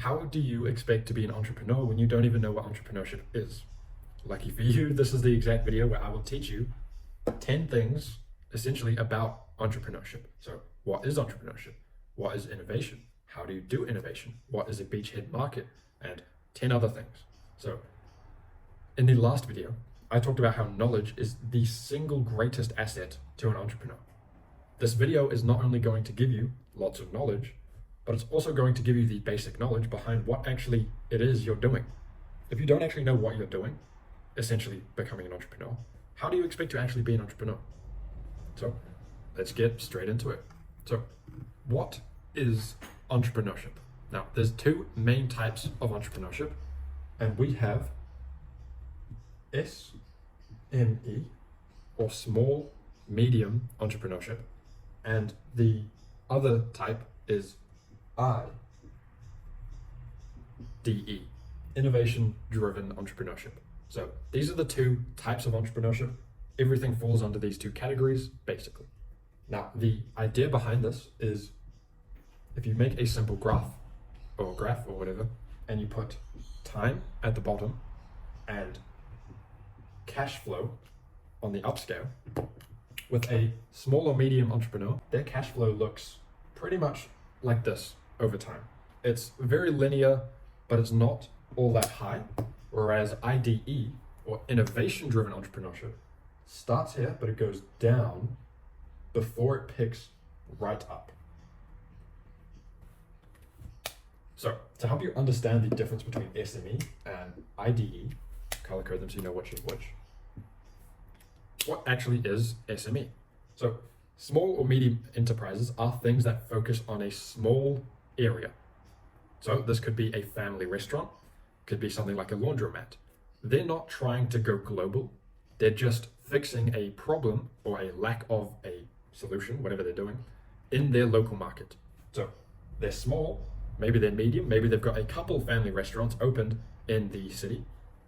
how do you expect to be an entrepreneur when you don't even know what entrepreneurship is? Lucky for you, this is the exact video where I will teach you 10 things essentially about entrepreneurship. So what is entrepreneurship? What is innovation? How do you do innovation? What is a beachhead market? And 10 other things. So in the last video, I talked about how knowledge is the single greatest asset to an entrepreneur. This video is not only going to give you lots of knowledge, but it's also going to give you the basic knowledge behind what actually it is you're doing. If you don't actually know what you're doing, essentially becoming an entrepreneur, how do you expect to actually be an entrepreneur? So let's get straight into it. So what is entrepreneurship? Now, there's two main types of entrepreneurship, and we have SME, or small, medium entrepreneurship, and the other type is IDE, innovation-driven entrepreneurship. So these are the two types of entrepreneurship. Everything falls under these two categories, basically. Now, the idea behind this is if you make a simple graph or whatever, and you put time at the bottom and cash flow on the upscale, with a small or medium entrepreneur, their cash flow looks pretty much like this over time. It's very linear, but it's not all that high. Whereas IDE, or innovation-driven entrepreneurship, starts here, but it goes down before it picks right up. So to help you understand the difference between SME and IDE, color code them so you know which is which. What actually is SME? So small or medium enterprises are things that focus on a small area. So this could be a family restaurant, could be something like a laundromat. They're not trying to go global. They're just fixing a problem or a lack of a solution, whatever they're doing, in their local market. So they're small, maybe they're medium, maybe they've got a couple family restaurants opened in the city,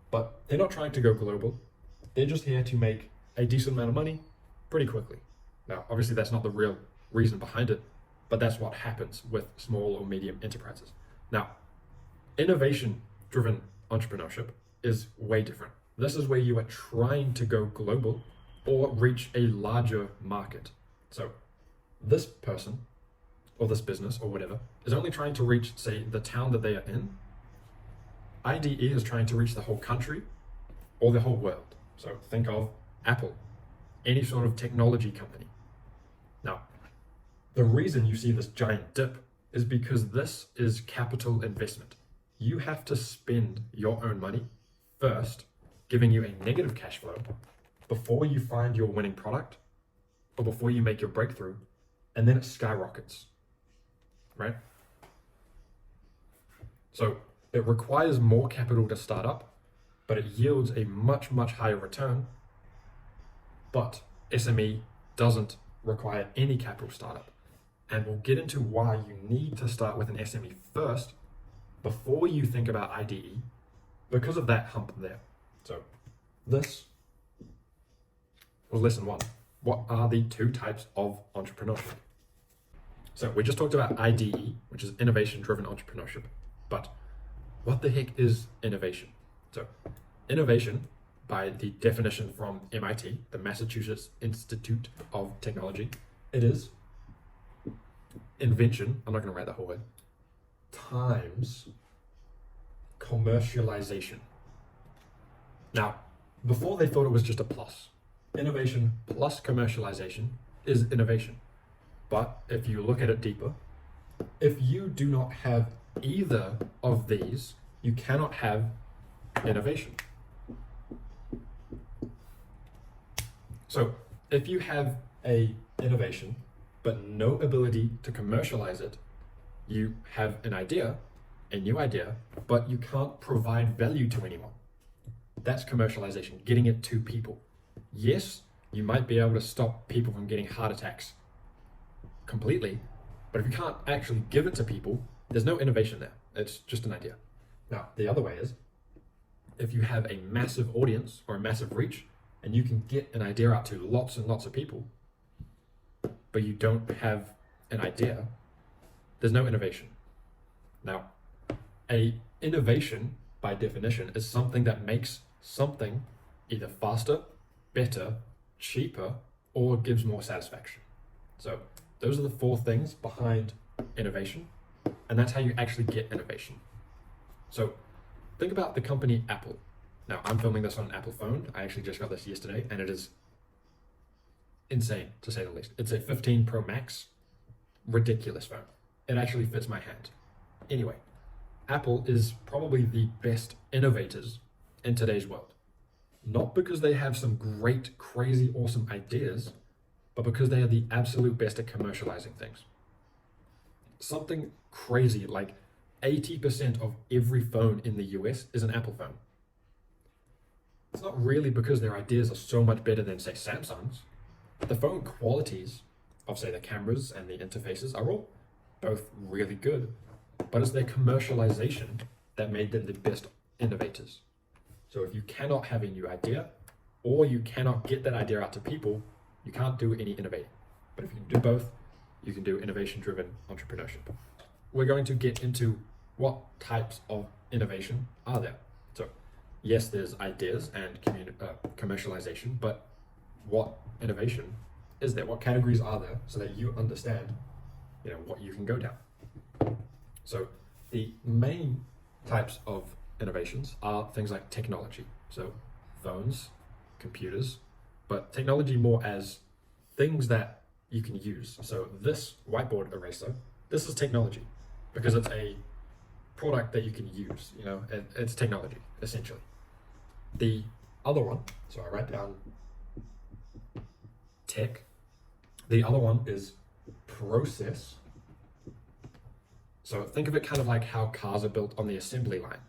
but they're not trying to go global. They're just here to make a decent amount of money pretty quickly. Now, obviously that's not the real reason behind it, but that's what happens with small or medium enterprises. Now, innovation-driven entrepreneurship is way different. This is where you are trying to go global or reach a larger market. So this person or this business or whatever is only trying to reach, say, the town that they are in. IDE is trying to reach the whole country or the whole world. So think of Apple, any sort of technology company. Now, the reason you see this giant dip is because this is capital investment. You have to spend your own money first, giving you a negative cash flow before you find your winning product or before you make your breakthrough, and then it skyrockets, right? So it requires more capital to start up, but it yields a much, much higher return. But SME doesn't require any capital startup. And we'll get into why you need to start with an SME first before you think about IDE because of that hump there. So this was lesson one. What are the two types of entrepreneurship? So we just talked about IDE, which is innovation-driven entrepreneurship. But what the heck is innovation? So innovation, by the definition from MIT, the Massachusetts Institute of Technology, it is invention, I'm not going to write that whole word, times commercialization. Now, before they thought it was just a plus. Innovation plus commercialization is innovation. But if you look at it deeper, if you do not have either of these, you cannot have innovation. So if you have a innovation, but no ability to commercialize it, you have an idea, a new idea, but you can't provide value to anyone. That's commercialization, getting it to people. Yes, you might be able to stop people from getting heart attacks completely, but if you can't actually give it to people, there's no innovation there. It's just an idea. Now, the other way is, if you have a massive audience or a massive reach, and you can get an idea out to lots and lots of people, but you don't have an idea, there's no innovation. Now, A innovation, by definition, is something that makes something either faster, better, cheaper, or gives more satisfaction. So those are the four things behind innovation, and that's how you actually get innovation. So think about the company Apple. Now, I'm filming this on an Apple phone. I actually just got this yesterday, and it is insane, to say the least. It's a 15 Pro Max, ridiculous phone. It actually fits my hand. Anyway, Apple is probably the best innovators in today's world. Not because they have some great, crazy, awesome ideas, but because they are the absolute best at commercializing things. Something crazy like 80% of every phone in the US is an Apple phone. It's not really because their ideas are so much better than, say, Samsung's. The phone qualities of, say, the cameras and the interfaces are all both really good, but it's their commercialization that made them the best innovators. So if you cannot have a new idea, or you cannot get that idea out to people, you can't do any innovating. But if you can do both, you can do innovation-driven entrepreneurship. We're going to get into what types of innovation are there. So yes, there's ideas and commercialization, but what innovation is there? What categories are there so that you understand, what you can go down? So the main types of innovations are things like technology. So phones, computers, but technology more as things that you can use. So this whiteboard eraser, this is technology because it's a product that you can use, it's technology, essentially. The other one, so I write down tech. The other one is process. So think of it kind of like how cars are built on the assembly line.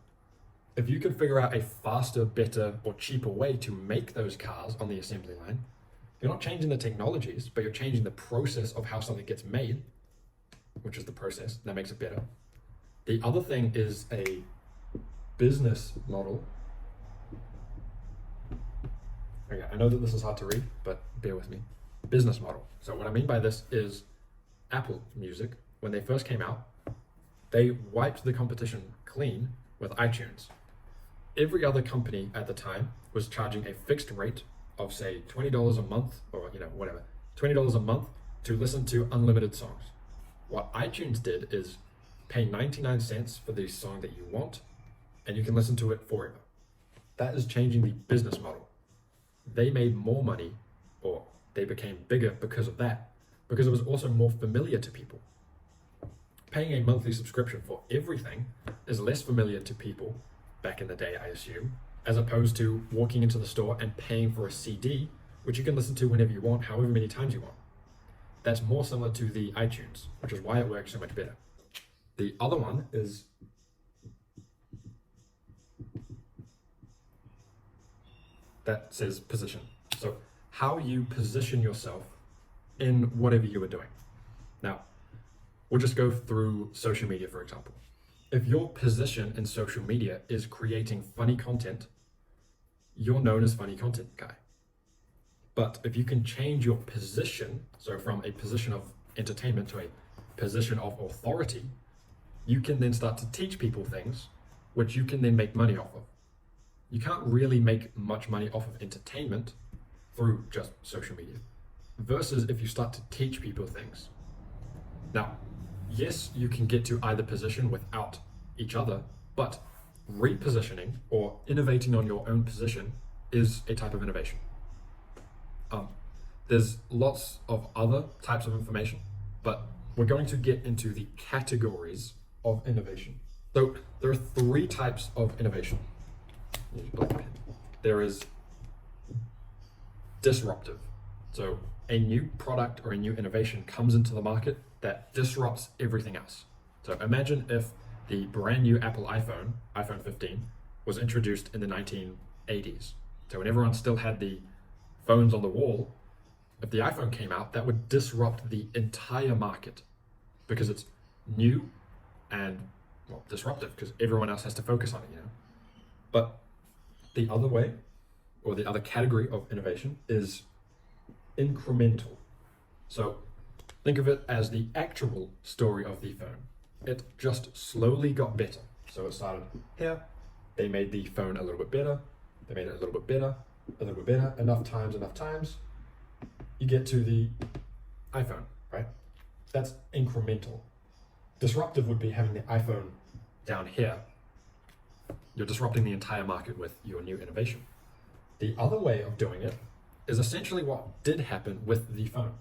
If you could figure out a faster, better, or cheaper way to make those cars on the assembly line, you're not changing the technologies, but you're changing the process of how something gets made, which is the process that makes it better. The other thing is a business model. Okay, I know that this is hard to read, but bear with me. Business model. So what I mean by this is Apple Music, when they first came out, they wiped the competition clean with iTunes. Every other company at the time was charging a fixed rate of, say, $20 a month, or whatever, $20 a month to listen to unlimited songs. What iTunes did is pay 99 cents for the song that you want, and you can listen to it forever. That is changing the business model. They made more money, or they became bigger because of that, because it was also more familiar to people. Paying a monthly subscription for everything is less familiar to people back in the day, I assume, as opposed to walking into the store and paying for a CD, which you can listen to whenever you want, however many times you want. That's more similar to the iTunes, which is why it works so much better. The other one is that says position. So how you position yourself in whatever you are doing. Now, we'll just go through social media, for example. If your position in social media is creating funny content, you're known as funny content guy. But if you can change your position, so from a position of entertainment to a position of authority, you can then start to teach people things which you can then make money off of. You can't really make much money off of entertainment through just social media, versus if you start to teach people things. Now, yes, you can get to either position without each other, but repositioning or innovating on your own position is a type of innovation. There's lots of other types of information, but we're going to get into the categories of innovation. So there are three types of innovation. There is disruptive. So a new product or a new innovation comes into the market that disrupts everything else. So imagine if the brand new Apple iPhone 15, was introduced in the 1980s. So when everyone still had the phones on the wall, if the iPhone came out, that would disrupt the entire market because it's new and disruptive because everyone else has to focus on it, But the other way, or the other category of innovation is incremental. So think of it as the actual story of the phone. It just slowly got better. So it started here. They made the phone a little bit better. They made it a little bit better, a little bit better. Enough times. You get to the iPhone, right? That's incremental. Disruptive would be having the iPhone down here. You're disrupting the entire market with your new innovation. The other way of doing it is essentially what did happen with the phone.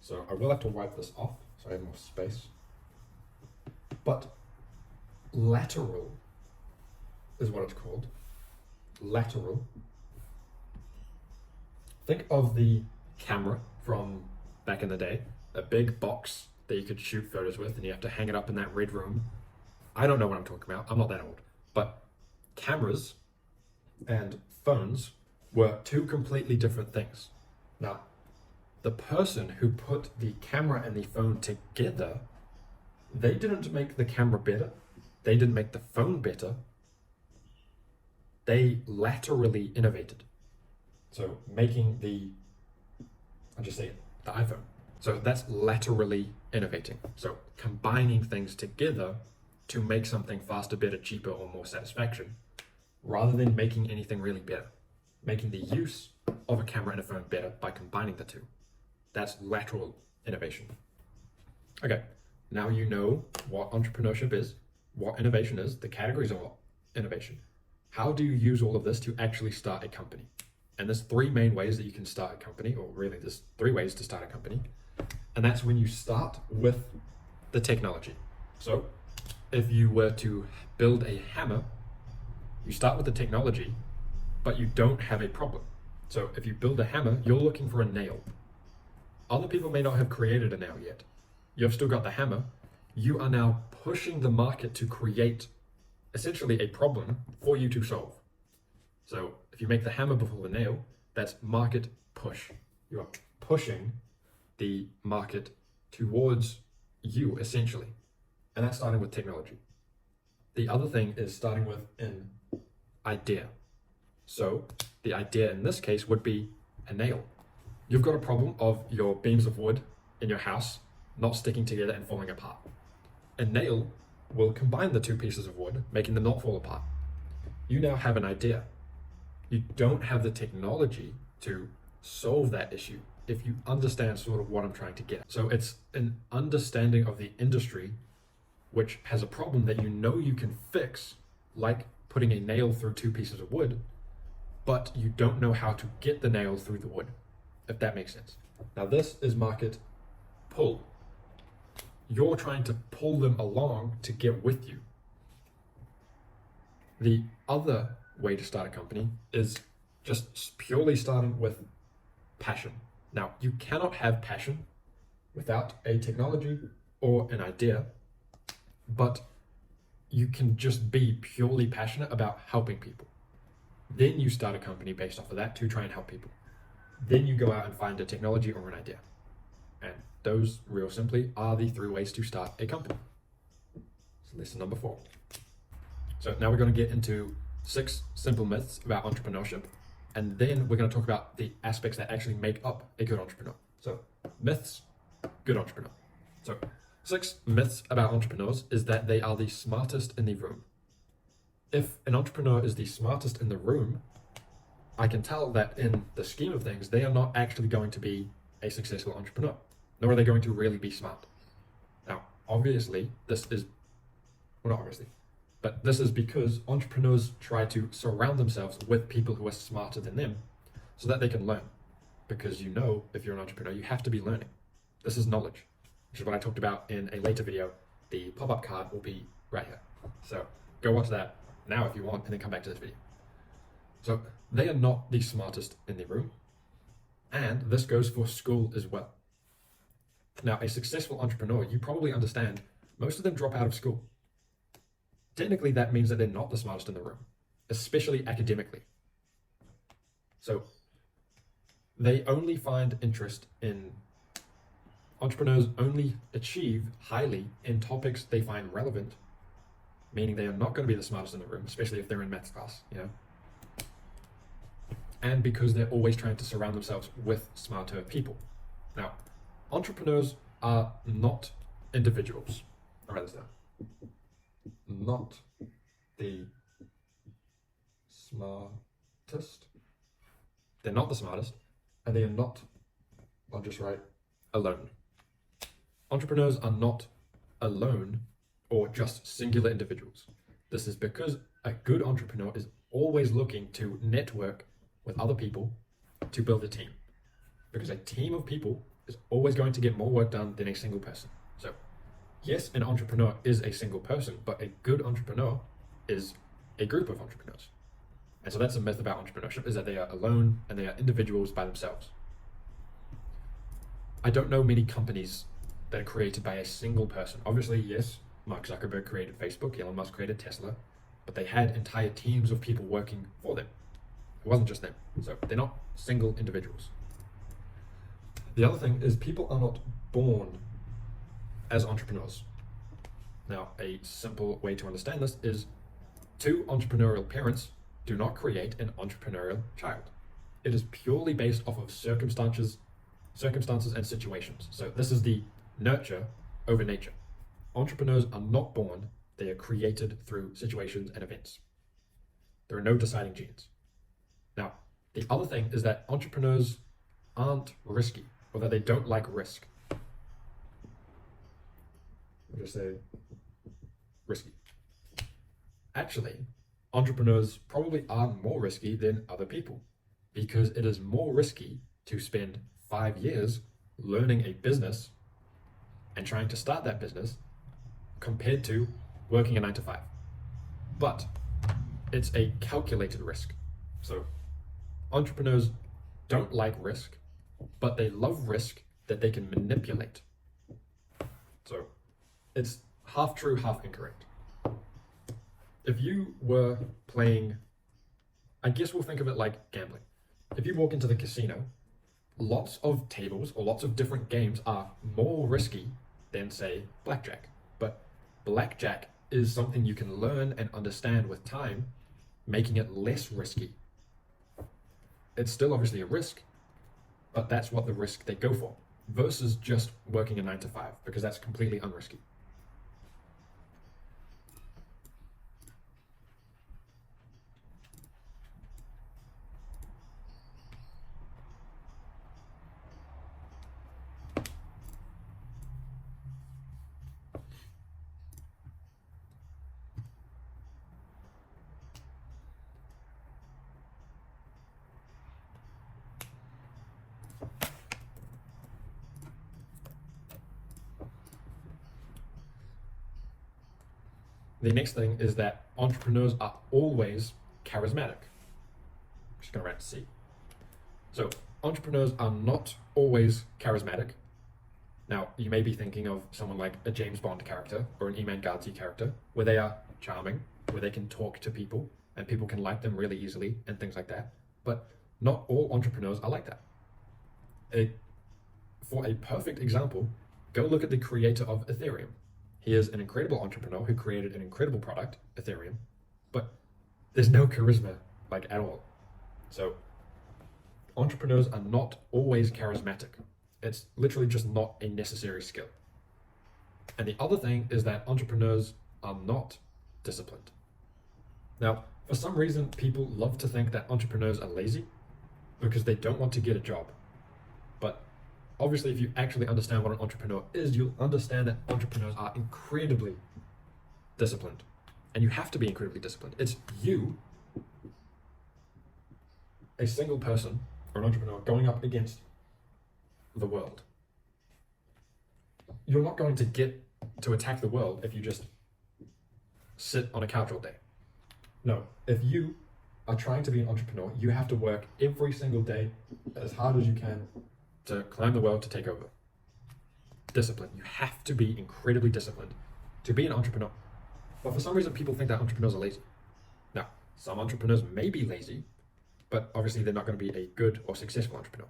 So I will have to wipe this off so I have more space. But lateral is what it's called. Lateral. Think of the camera from back in the day, a big box that you could shoot photos with, and you have to hang it up in that red room. I don't know what I'm talking about. I'm not that old. But cameras and phones were two completely different things. Now, the person who put the camera and the phone together, they didn't make the camera better. They didn't make the phone better. They laterally innovated. So making I'll just say it, the iPhone. So that's laterally innovating. So combining things together to make something faster, better, cheaper, or more satisfaction, rather than making anything really better. Making the use of a camera and a phone better by combining the two. That's lateral innovation. Okay, now you know what entrepreneurship is, what innovation is, the categories of innovation. How do you use all of this to actually start a company? And there's three main ways that you can start a company, or really there's three ways to start a company. And that's when you start with the technology. So if you were to build a hammer, you start with the technology, but you don't have a problem. So if you build a hammer, you're looking for a nail. Other people may not have created a nail yet. You've still got the hammer. You are now pushing the market to create essentially a problem for you to solve. So if you make the hammer before the nail, that's market push. You are pushing the market towards you, essentially. And that's starting with technology. The other thing is starting with an idea. So the idea in this case would be a nail. You've got a problem of your beams of wood in your house not sticking together and falling apart. A nail will combine the two pieces of wood, making them not fall apart. You now have an idea. You don't have the technology to solve that issue if you understand sort of what I'm trying to get. So it's an understanding of the industry which has a problem that you know you can fix, like putting a nail through two pieces of wood, but you don't know how to get the nail through the wood, if that makes sense. Now this is market pull. You're trying to pull them along to get with you. The other way to start a company is just purely starting with passion. Now, you cannot have passion without a technology or an idea, but you can just be purely passionate about helping people. Then you start a company based off of that to try and help people. Then you go out and find a technology or an idea. And those, real simply, are the three ways to start a company. So lesson number 4. So now we're going to get into 6 simple myths about entrepreneurship. And then we're going to talk about the aspects that actually make up a good entrepreneur. So myths, good entrepreneur. So 6 myths about entrepreneurs is that they are the smartest in the room. If an entrepreneur is the smartest in the room, I can tell that in the scheme of things, they are not actually going to be a successful entrepreneur, nor are they going to really be smart. Now, obviously, this is because entrepreneurs try to surround themselves with people who are smarter than them so that they can learn. Because if you're an entrepreneur, you have to be learning. This is knowledge, which is what I talked about in a later video. The pop-up card will be right here. So go watch that now if you want, and then come back to this video. So they are not the smartest in the room. And this goes for school as well. Now, a successful entrepreneur, you probably understand, most of them drop out of school. Technically, that means that they're not the smartest in the room, especially academically. So they only find interest in, entrepreneurs only achieve highly in topics they find relevant, meaning they are not going to be the smartest in the room, especially if they're in maths class, And because they're always trying to surround themselves with smarter people. Now, entrepreneurs are not individuals. I'll write this down. Not the smartest. They're not the smartest, and they are not, I'll just write, alone. Entrepreneurs are not alone or just singular individuals. This is because a good entrepreneur is always looking to network with other people to build a team. Because a team of people is always going to get more work done than a single person. So, yes, an entrepreneur is a single person, but a good entrepreneur is a group of entrepreneurs. And so that's a myth about entrepreneurship, is that they are alone and they are individuals by themselves. I don't know many companies that are created by a single person. Obviously, yes, Mark Zuckerberg created Facebook, Elon Musk created Tesla, but they had entire teams of people working for them. It wasn't just them. So they're not single individuals. The other thing is people are not born as entrepreneurs. Now, a simple way to understand this is two entrepreneurial parents do not create an entrepreneurial child. It is purely based off of circumstances and situations. So this is the nurture over nature. Entrepreneurs are not born, they are created through situations and events. There are no deciding genes. Now, the other thing is that entrepreneurs aren't risky, or that they don't like risk. I'll just say risky. Actually, entrepreneurs probably are more risky than other people, because it is more risky to spend 5 years learning a business and trying to start that business compared to working a 9 to 5. But it's a calculated risk. So entrepreneurs don't like risk, but they love risk that they can manipulate. So it's half true, half incorrect. If you were playing, I guess we'll think of it like gambling. If you walk into the casino, lots of tables or lots of different games are more risky than, say, blackjack. But blackjack is something you can learn and understand with time, making it less risky. It's still obviously a risk, but that's what the risk they go for, versus just working a 9 to 5, because that's completely unrisky. The next thing is that entrepreneurs are always charismatic. I'm just going to write C. So entrepreneurs are not always charismatic. Now, you may be thinking of someone like a James Bond character or an Iman Gadzhi character, where they are charming, where they can talk to people and people can like them really easily and things like that. But not all entrepreneurs are like that. For a perfect example, go look at the creator of Ethereum. He is an incredible entrepreneur who created an incredible product, Ethereum, but there's no charisma, like, at all. So entrepreneurs are not always charismatic. It's literally just not a necessary skill. And the other thing is that entrepreneurs are not disciplined. Now, for some reason, people love to think that entrepreneurs are lazy because they don't want to get a job. But obviously, if you actually understand what an entrepreneur is, you'll understand that entrepreneurs are incredibly disciplined. And you have to be incredibly disciplined. It's you, a single person, or an entrepreneur, going up against the world. You're not going to get to attack the world if you just sit on a couch all day. No, if you are trying to be an entrepreneur, you have to work every single day as hard as you can to climb the world, to take over. Discipline. You have to be incredibly disciplined to be an entrepreneur. But for some reason, people think that entrepreneurs are lazy. Now, some entrepreneurs may be lazy, but obviously they're not going to be a good or successful entrepreneur.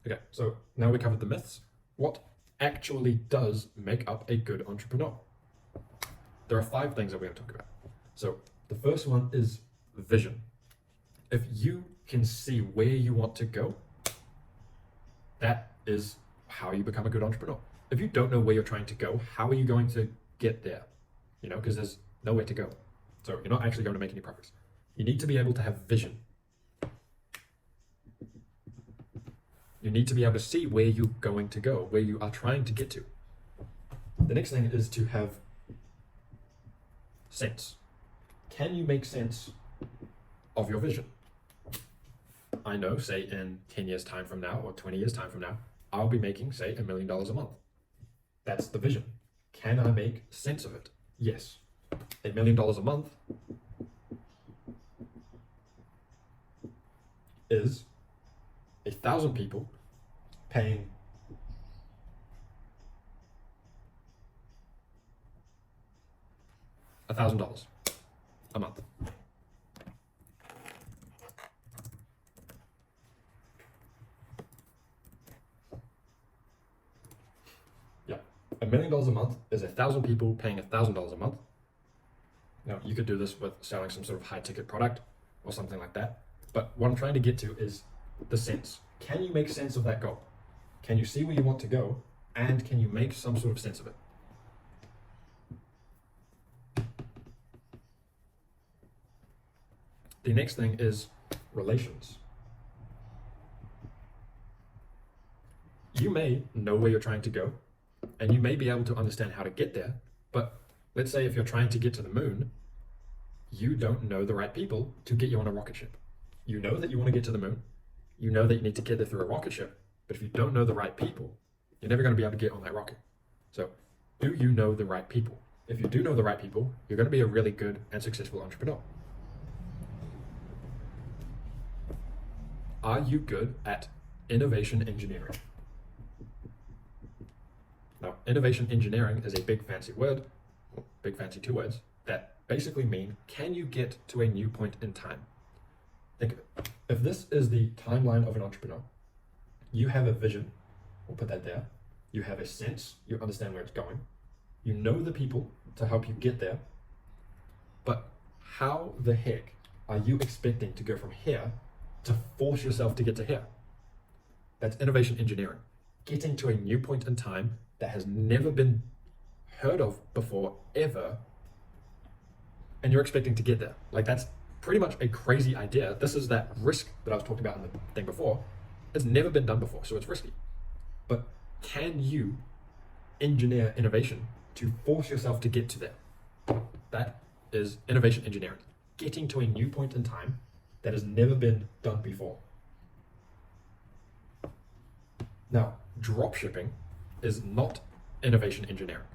Okay, so now we covered the myths. What actually does make up a good entrepreneur? There are 5 things that we're going to talk about. So the first one is vision. If you can see where you want to go, that is how you become a good entrepreneur. If you don't know where you're trying to go, how are you going to get there, because there's nowhere to go. So you're not actually going to make any progress. You need to be able to have vision. You need to be able to see where you're going to go, where you are trying to get to. The next thing is to have sense. Can you make sense of your vision? I know, say in 10 years time from now or 20 years time from now, I'll be making, say, $1 million a month. That's the vision. Can I make sense of it? Yes. $1 million a month is 1,000 people paying $1,000 a month. Yeah, $1 million a month is 1,000 people paying $1,000 a month. Now, you could do this with selling some sort of high-ticket product or something like that. But what I'm trying to get to is the sense. Can you make sense of that goal? Can you see where you want to go? And can you make some sort of sense of it? The next thing is relations. You may know where you're trying to go, and you may be able to understand how to get there, but let's say if you're trying to get to the moon, you don't know the right people to get you on a rocket ship. You know that you want to get to the moon. You know that you need to get there through a rocket ship, but if you don't know the right people, you're never going to be able to get on that rocket. So, do you know the right people? If you do know the right people, you're going to be a really good and successful entrepreneur. Are you good at innovation engineering? Now, innovation engineering is a big fancy word, big fancy two words, that basically mean, can you get to a new point in time? Think of it. If this is the timeline of an entrepreneur, you have a vision, we'll put that there. You have a sense, you understand where it's going. You know the people to help you get there. But how the heck are you expecting to go from here to force yourself to get to here? That's innovation engineering. Getting to a new point in time that has never been heard of before, ever, and you're expecting to get there. Like, that's pretty much a crazy idea. This is that risk that I was talking about in the thing before. It's never been done before, so it's risky. But can you engineer innovation to force yourself to get to there? That is innovation engineering. Getting to a new point in time that has never been done before. Now, dropshipping is not innovation engineering.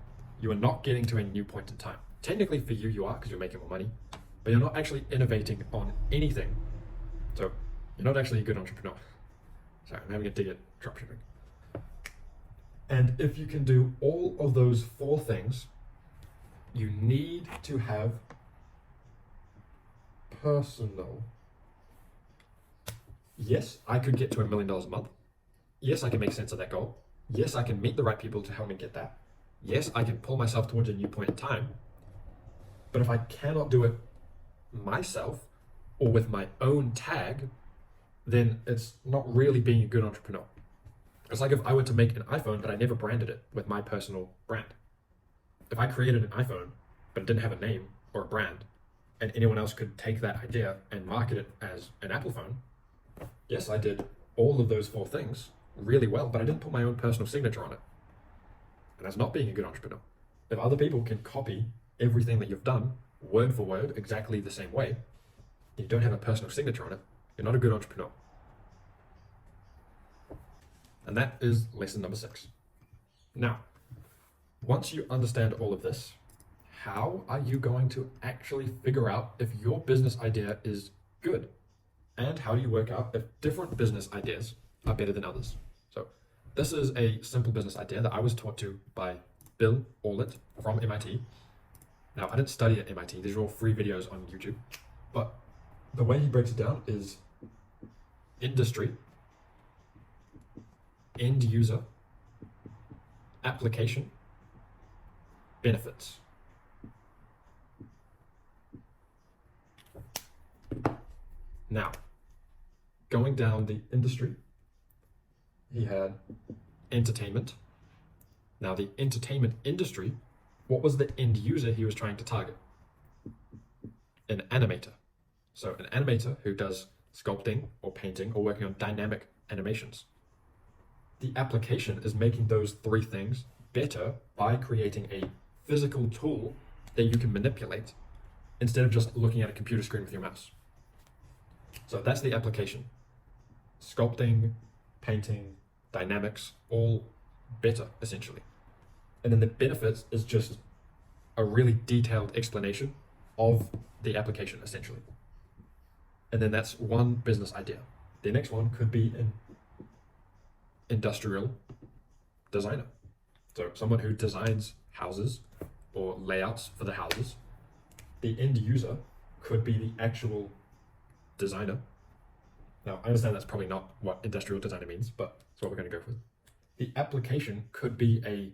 You are not getting to a new point in time. Technically for you, you are, because you're making more money, but you're not actually innovating on anything. So you're not actually a good entrepreneur. Sorry, I'm having a dig at dropshipping. And if you can do all of those 4 things, you need to have personal. Yes, I could get to $1 million a month. Yes, I can make sense of that goal. Yes, I can meet the right people to help me get that. Yes, I can pull myself towards a new point in time. But if I cannot do it myself or with my own tag, then it's not really being a good entrepreneur. It's like if I were to make an iPhone, but I never branded it with my personal brand. If I created an iPhone, but it didn't have a name or a brand, and anyone else could take that idea and market it as an Apple phone, yes, I did all of those 4 things really well, but I didn't put my own personal signature on it. And that's not being a good entrepreneur. If other people can copy everything that you've done, word for word, exactly the same way, and you don't have a personal signature on it, you're not a good entrepreneur. And that is lesson number 6. Now, once you understand all of this, how are you going to actually figure out if your business idea is good? And how do you work out if different business ideas are better than others? So this is a simple business idea that I was taught to by Bill Orlett from MIT. Now, I didn't study at MIT. These are all free videos on YouTube. But the way he breaks it down is industry, end user, application, benefits. Now, going down the industry, he had entertainment. Now, the entertainment industry what was the end user he was trying to target? An animator. So an animator who does sculpting or painting or working on dynamic animations. The application is making those three things better by creating a physical tool that you can manipulate instead of just looking at a computer screen with your mouse. So that's the application. Sculpting, painting, dynamics, all better, essentially. And then the benefits is just a really detailed explanation of the application, essentially. And then that's one business idea. The next one could be an industrial designer. So someone who designs houses or layouts for the houses. The end user could be the actual designer. Now, I understand that's probably not what industrial designer means, but that's what we're going to go with. The application could be a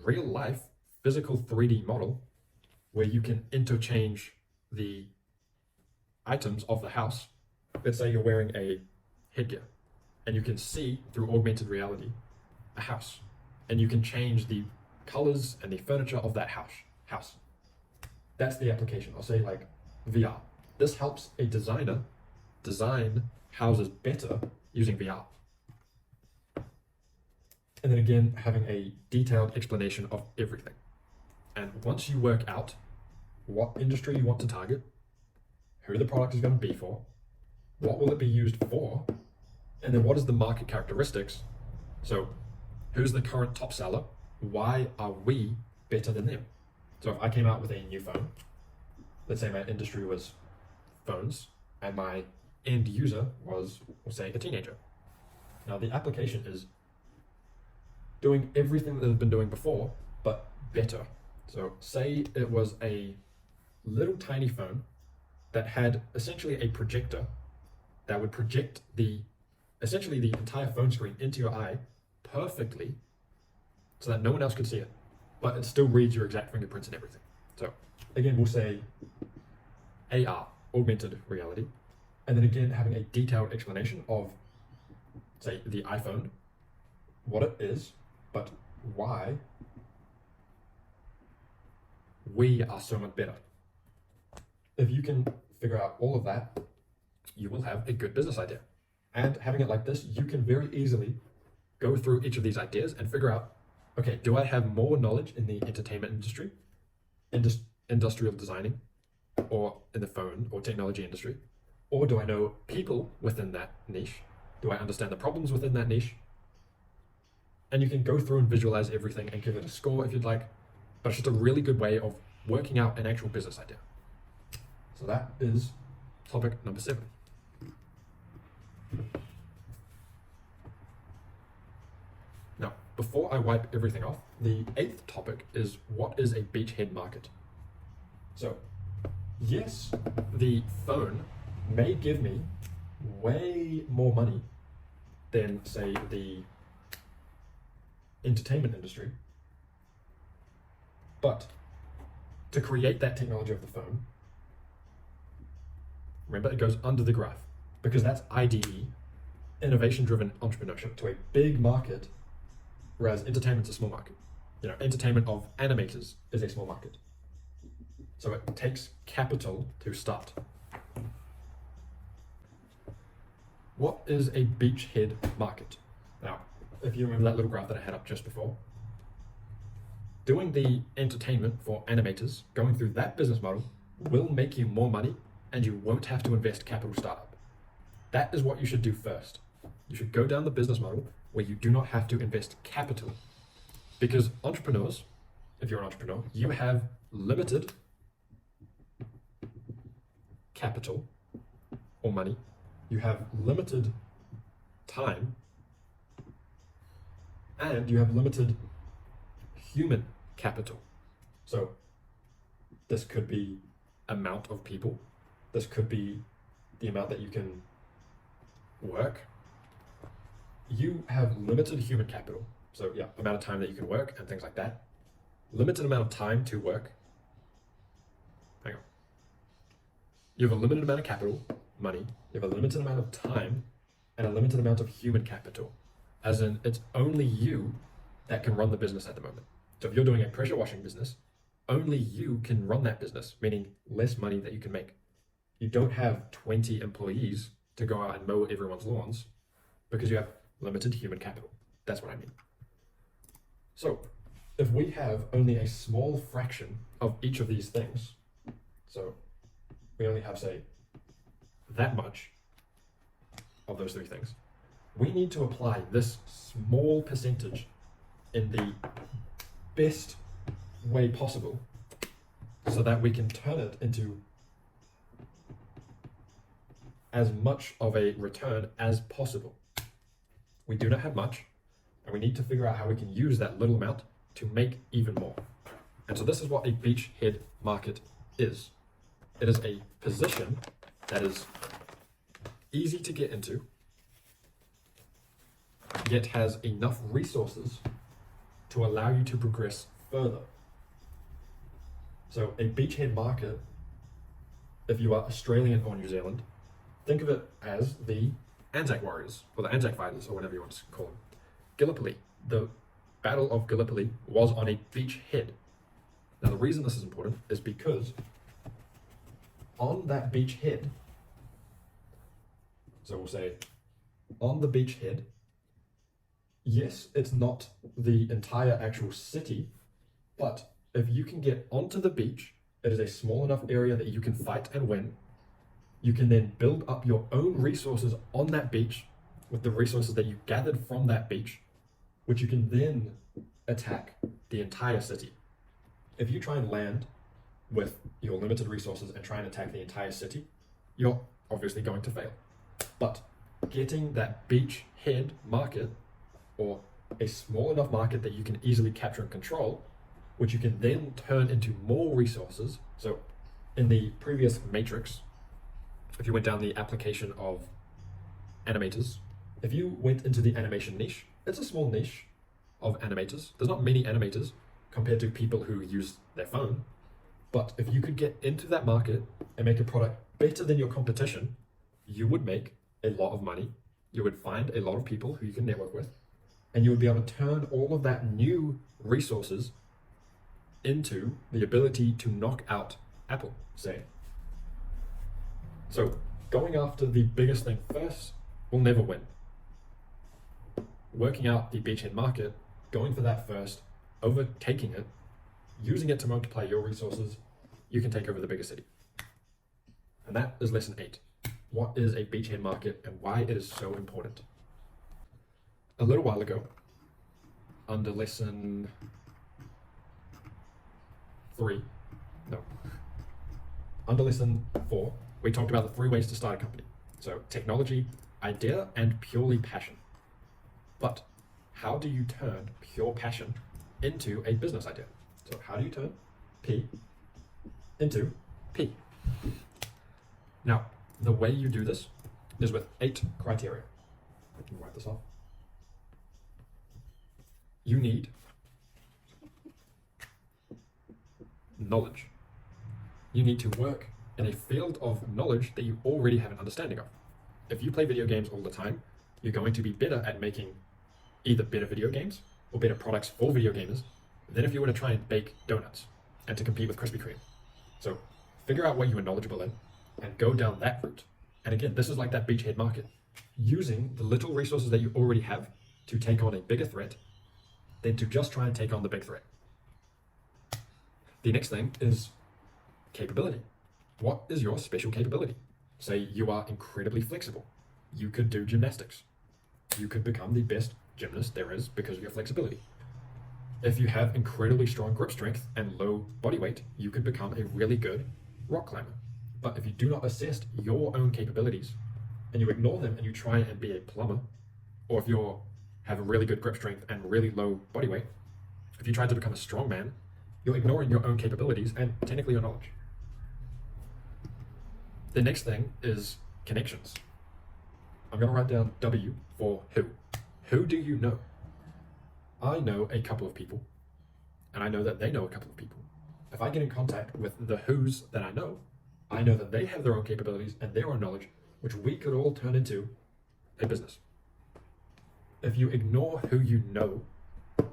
real life physical 3D model where you can interchange the items of the house. Let's say you're wearing a headgear and you can see through augmented reality a house, and you can change the colors and the furniture of that house. That's the application. I'll say like VR. This helps a designer design houses better using VR. And then again, having a detailed explanation of everything. And once you work out what industry you want to target, who the product is going to be for, what will it be used for, and then what is the market characteristics? So who's the current top seller? Why are we better than them? So if I came out with a new phone, let's say my industry was phones and my end user was, we'll say, a teenager. Now the application is doing everything that they've been doing before, but better. So say it was a little tiny phone that had essentially a projector that would project essentially the entire phone screen into your eye perfectly so that no one else could see it, but it still reads your exact fingerprints and everything. So again, we'll say AR, augmented reality, and then again, having a detailed explanation of, say, the iPhone, what it is, but why we are so much better. If you can figure out all of that, you will have a good business idea. And having it like this, you can very easily go through each of these ideas and figure out, okay, do I have more knowledge in the entertainment industry, industrial designing, or in the phone or technology industry? Or do I know people within that niche? Do I understand the problems within that niche? And you can go through and visualize everything and give it a score if you'd like, but it's just a really good way of working out an actual business idea. So that is topic number 7. Now, before I wipe everything off, the 8th topic is, what is a beachhead market? So, yes, the phone may give me way more money than, say, the entertainment industry, but to create that technology of the phone, remember, it goes under the graph, because that's IDE, innovation-driven entrepreneurship, to a big market, whereas entertainment's a small market. Entertainment of animators is a small market. So it takes capital to start. What is a beachhead market? Now, if you remember that little graph that I had up just before, doing the entertainment for animators, going through that business model will make you more money and you won't have to invest capital startup. That is what you should do first. You should go down the business model where you do not have to invest capital. Because entrepreneurs, if you're an entrepreneur, you have limited capital or money, you have limited time, and you have limited human capital. So this could be amount of people, this could be the amount that you can work. You have limited human capital, so yeah, amount of time that you can work and things like that. Limited amount of time to work. Hang on. You have a limited amount of capital, money, you have a limited amount of time, and a limited amount of human capital. As in, it's only you that can run the business at the moment. So if you're doing a pressure washing business, only you can run that business, meaning less money that you can make. You don't have 20 employees to go out and mow everyone's lawns because you have limited human capital. That's what I mean. So if we have only a small fraction of each of these things, so we only have, say, that much of those three things, we need to apply this small percentage in the best way possible so that we can turn it into as much of a return as possible. We do not have much, and we need to figure out how we can use that little amount to make even more. And so this is what a beachhead market is. It is a position that is easy to get into, yet has enough resources to allow you to progress further. So a beachhead market, if you are Australian or New Zealand, think of it as the Anzac Warriors, or the Anzac Fighters, or whatever you want to call them. Gallipoli, the Battle of Gallipoli was on a beachhead. Now the reason this is important is because on that beachhead, so we'll say on the beachhead, yes, it's not the entire actual city, but if you can get onto the beach, it is a small enough area that you can fight and win. You can then build up your own resources on that beach with the resources that you gathered from that beach, which you can then attack the entire city. If you try and land with your limited resources and try and attack the entire city, you're obviously going to fail. But getting that beachhead market, or a small enough market that you can easily capture and control, which you can then turn into more resources. So in the previous matrix, if you went down the application of animators, if you went into the animation niche, it's a small niche of animators. There's not many animators compared to people who use their phone. But if you could get into that market and make a product better than your competition, you would make a lot of money. You would find a lot of people who you can network with, and you would be able to turn all of that new resources into the ability to knock out Apple, say. So going after the biggest thing first will never win. Working out the beachhead market, going for that first, overtaking it, using it to multiply your resources, you can take over the bigger city. And that is lesson 8. What is a beachhead market and why it is so important? A little while ago, under lesson 4, we talked about the 3 ways to start a company. So technology, idea, and purely passion. But how do you turn pure passion into a business idea? So how do you turn P into P? Now, the way you do this is with 8 criteria. I can write this off. You need knowledge. You need to work in a field of knowledge that you already have an understanding of. If you play video games all the time, you're going to be better at making either better video games or better products for video gamers than if you were to try and bake donuts and to compete with Krispy Kreme. So figure out what you are knowledgeable in and go down that route. And again, this is like that beachhead market, using the little resources that you already have to take on a bigger threat than to just try and take on the big threat. The next thing is capability. What is your special capability? Say you are incredibly flexible. You could do gymnastics. You could become the best gymnast there is because of your flexibility. If you have incredibly strong grip strength and low body weight, you could become a really good rock climber. But if you do not assess your own capabilities and you ignore them and you try and be a plumber, or if you have a really good grip strength and really low body weight, if you try to become a strongman, you're ignoring your own capabilities and technically your knowledge. The next thing is connections. I'm going to write down W for who. Who do you know? I know a couple of people, and I know that they know a couple of people. If I get in contact with the who's that I know that they have their own capabilities and their own knowledge, which we could all turn into a business. If you ignore who you know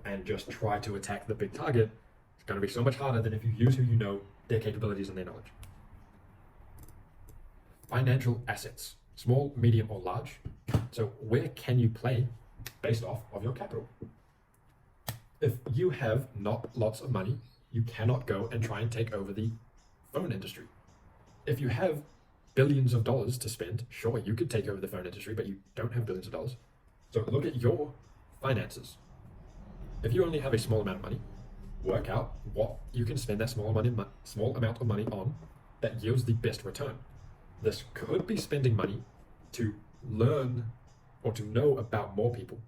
and just try to attack the big target, it's going to be so much harder than if you use who you know, their capabilities and their knowledge. Financial assets, small, medium, or large. So where can you play based off of your capital? If you have not lots of money, you cannot go and try and take over the phone industry. If you have billions of dollars to spend, sure, you could take over the phone industry, but you don't have billions of dollars. So look at your finances. If you only have a small amount of money, work out what you can spend that small amount of money on that yields the best return. This could be spending money to learn or to know about more people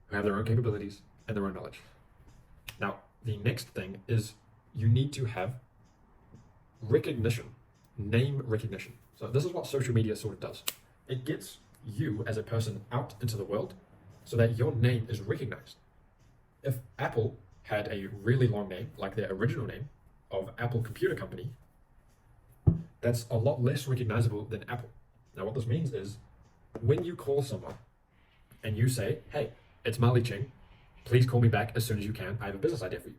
who have their own capabilities and their own knowledge. Now, the next thing is you need to have recognition, name recognition. So this is what social media sort of does. It gets you as a person out into the world so that your name is recognized. If Apple had a really long name, like their original name of Apple Computer Company, that's a lot less recognizable than Apple. Now, what this means is when you call someone and you say, hey, it's Marley Ching, please call me back as soon as you can. I have a business idea for you.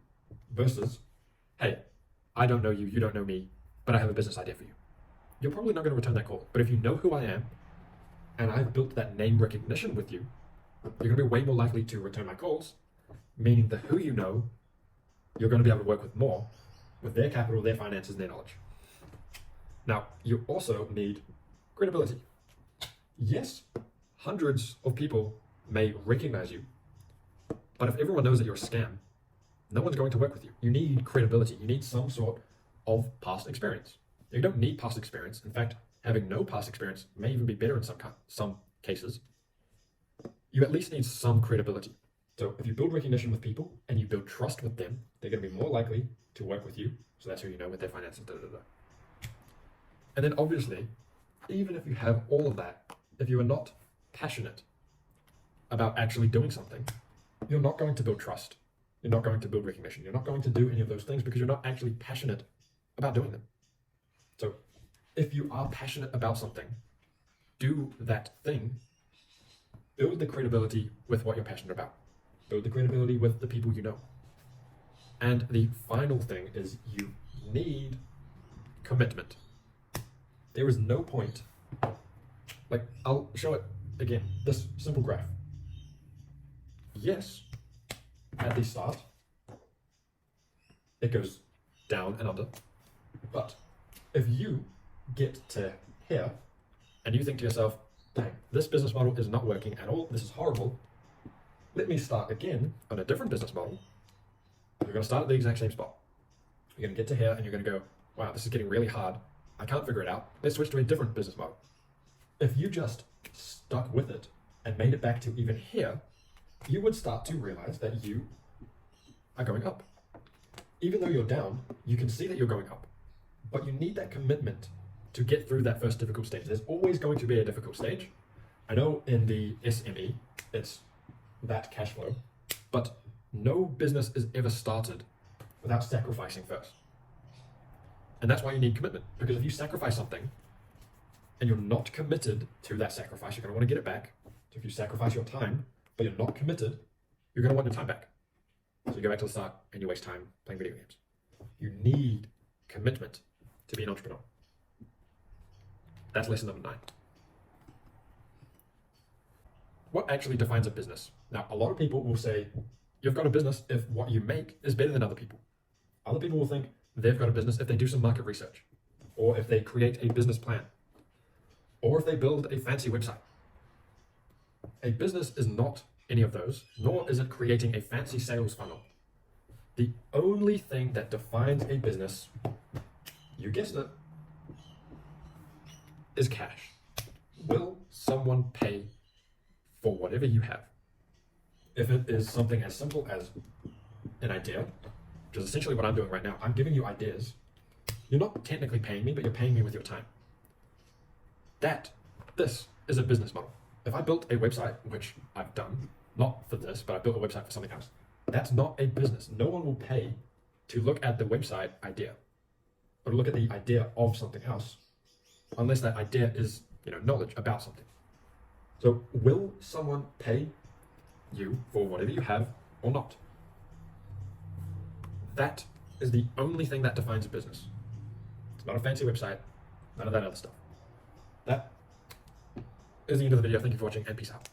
Versus, hey, I don't know you, you don't know me, but I have a business idea for you. You're probably not going to return that call. But if you know who I am and I've built that name recognition with you, you're going to be way more likely to return my calls, meaning the who you know, you're going to be able to work with more with their capital, their finances, and their knowledge. Now, you also need credibility. Yes, hundreds of people may recognize you, but if everyone knows that you're a scam, no one's going to work with you. You need credibility. You need some sort of past experience. You don't need past experience. In fact, having no past experience may even be better in some cases. You at least need some credibility. So if you build recognition with people and you build trust with them, they're going to be more likely to work with you. So that's who you know with their finances. And then obviously, even if you have all of that, if you are not passionate about actually doing something, you're not going to build trust. You're not going to build recognition. You're not going to do any of those things because you're not actually passionate about doing them. So if you are passionate about something, do that thing. Build the credibility with what you're passionate about. Build the credibility with the people you know. And the final thing is you need commitment. There is no point, like I'll show it again, this simple graph. Yes, at the start, it goes down and under. But if you get to here and you think to yourself, dang, this business model is not working at all, this is horrible, let me start again on a different business model. You're going to start at the exact same spot. You're going to get to here and you're going to go, wow, this is getting really hard. I can't figure it out. Let's switch to a different business model. If you just stuck with it and made it back to even here, you would start to realize that you are going up. Even though you're down, you can see that you're going up. But you need that commitment to get through that first difficult stage. There's always going to be a difficult stage. I know in the SME, it's that cash flow, but no business is ever started without sacrificing first. And that's why you need commitment. Because if you sacrifice something and you're not committed to that sacrifice, you're going to want to get it back. So if you sacrifice your time, but you're not committed, you're going to want your time back. So you go back to the start and you waste time playing video games. You need commitment to be an entrepreneur. That's lesson number 9. What actually defines a business? Now, a lot of people will say, you've got a business if what you make is better than other people. Other people will think they've got a business if they do some market research, or if they create a business plan, or if they build a fancy website. A business is not any of those, nor is it creating a fancy sales funnel. The only thing that defines a business, you guessed it, is cash. Will someone pay for whatever you have? If it is something as simple as an idea, which is essentially what I'm doing right now, I'm giving you ideas. You're not technically paying me, but you're paying me with your time. This is a business model. If I built a website, which I've done, not for this, but I built a website for something else, that's not a business. No one will pay to look at the website idea or look at the idea of something else unless that idea is, knowledge about something. So will someone pay you for whatever you have or not? That is the only thing that defines a business. It's not a fancy website, none of that other stuff. That is the end of the video. Thank you for watching, and peace out.